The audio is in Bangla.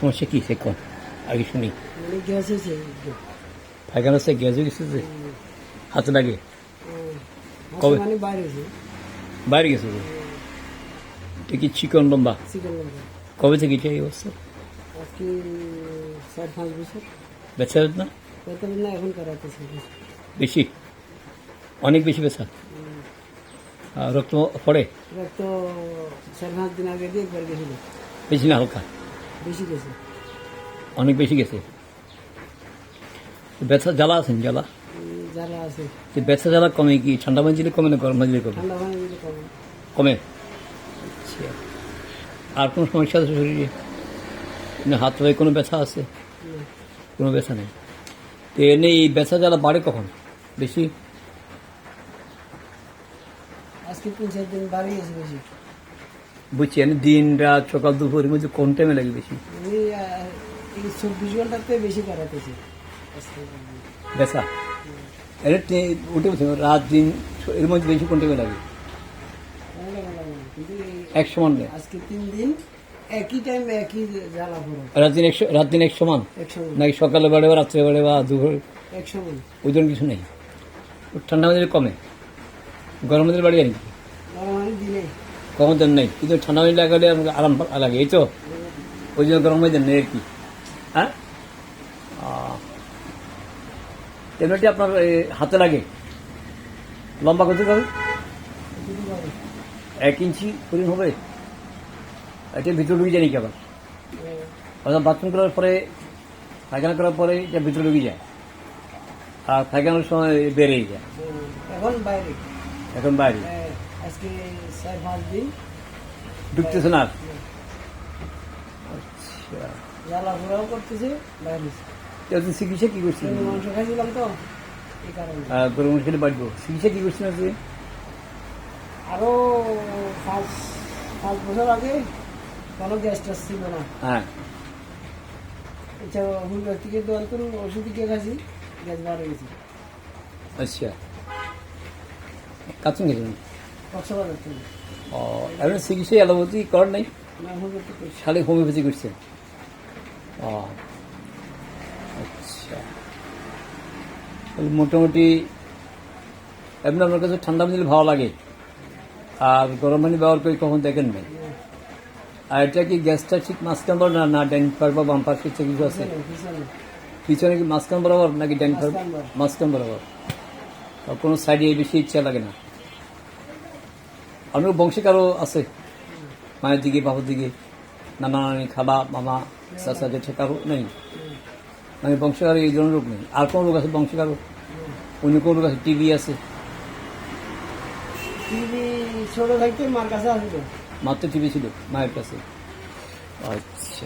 সমস্যা কি এখন আগে শুনি। গ্যাস হয়েছে, পায়খানা হচ্ছে, গ্যাসও গেছে যে হাতে লাগে কবে? মানে বাইরে হয়েছে, বাইরে গেছে যে এটা কি চিকন লম্বা? চিকেন লঙ্কা। কবে থেকে এটা এই অবস্থা? আজকে 4-5 বছর। বেচা না বেতন না, এখন করাতেছে। বেশি, অনেক বেশি বেচা। রক্ত পড়ে? রক্ত 4-5 দিন আগে দিয়ে একবার গেছিল, বেশি না হালকা? বেশি গেছে, অনেক বেশি গেছে। ব্যথা জ্বালা আছেন, জ্বালা যারা আছে। ব্যথা জ্বালা কমে কি ঠান্ডা মাঝিলে কমে না গরম মাঝিলে কমে? ঠান্ডা পানি দিলে কমে। কমে। আচ্ছা, আর কোনো সমস্যা আছে শরীরে না? হাত পায়ে কোনো ব্যথা আছে? কোনো ব্যথা নেই। তো এনে এই ব্যথা জ্বালা বাড়ে কখন বেশি? আজকে 3-4 দিন বাড়ি গেছে বেশি। বুঝছি, এনে দিন রাত সকাল দুপুরের মধ্যে কোন টাইমে লাগে বেশি এই 24 ঘন্টাতে বেশি করাতেছে ব্যথা? এনে উঠে বলছি রাত দিন এর মধ্যে বেশি কোন টাইমে লাগে? কিন্তু এক সমান নেই? আজকে 3 দিন একই টাইম একই জ্বালা পড়ো। রাত দিন এক সমান 100 নাকি সকালে বাড়ে বা রাত্রে বাড়ে বা দুপুর? 100 ওই জন্য কিছু নেই। ঠান্ডা মাঝে কমে, গরম মাঝে বাড়ি যায় নাকি? মানে দিনে কখন দেন নেই, কিন্তু ঠান্ডা মাঝে লাগালে আরাম লাগে, এই তো ওই জন্য গরম মাঝে নেই আর কি। হ্যাঁ, এমনিটি আপনার হাতে লাগে লম্বা করতে পারে 1 ইঞ্চি পরিমাণ হবে? এটা ভিতরে ঢুকে যায় নাকি আবার? অর্থাৎ বাথরুম করার পরে, পায়খানা করার পরে এটা ভিতরে ঢুকে যায়, আর পায়খানার সময় বেড়েই যায়। এখন বাইরে, এখন বাইরে আজকে 4-5 দিন ঢুকতেছে না আর? আচ্ছা, জ্বালা ঘোরাও করতেছে বাইরে। আপনি চিকিৎসা কি করছেন? মাংস খাইছিলাম তো এই কারণে। গরু মাংস খেলে বাড়বো। চিকিৎসা কি করছেন আজকে? আরো 5 বছর আগে কোনো গ্যাস টাস ছিল না। হ্যাঁ, আচ্ছা, হোমিওপ্যাথিকের দোকান তো ওষুধ খেয়ে খাইছি, গ্যাস বার হয়ে গেছে। আচ্ছা, কাছুন গেছেন? কক্সবাজার থেকে। এখন চিকিৎসা অ্যালোপ্যাথি করেন নাই, না, হোমিওপ্যাথি করছি। খালি হোমিওপ্যাথি করছেন? আচ্ছা, মোটামুটি এমনি আপনার কাছে ঠান্ডা পানি দিলে ভালো লাগে, আর গরম পানি ব্যবহার করে কখন দেখেন নাই? আর এটা কি গ্যাসটা ঠিক মাঝখান বরাবর না ডাইন পার বা বাম পাশ কিছু কিছু আছে? পিছনে পিছনে কি মাঝখান বরাবর নাকি ডাইন পার? মাঝখান বরাবর। মাঝখান বরাবর। আর কোনো সাইডে বেশি ইচ্ছা লাগে না? আপনার বংশে কারো আছে, মায়ের দিকে বাবার দিকে, নানা নানি খালা মামা চাচা জেঠে কারো নেই? মানে বংশকারো এই ধরনের রোগ নেই? আর কোন রোগ আছে বংশকারো? অন্য কোন রোগ আছে? টিবি আছে? টিভি ছোট থাকতে মার কাছে আসলো। মাত্র টিবি ছিল মায়ের কাছে? আচ্ছা।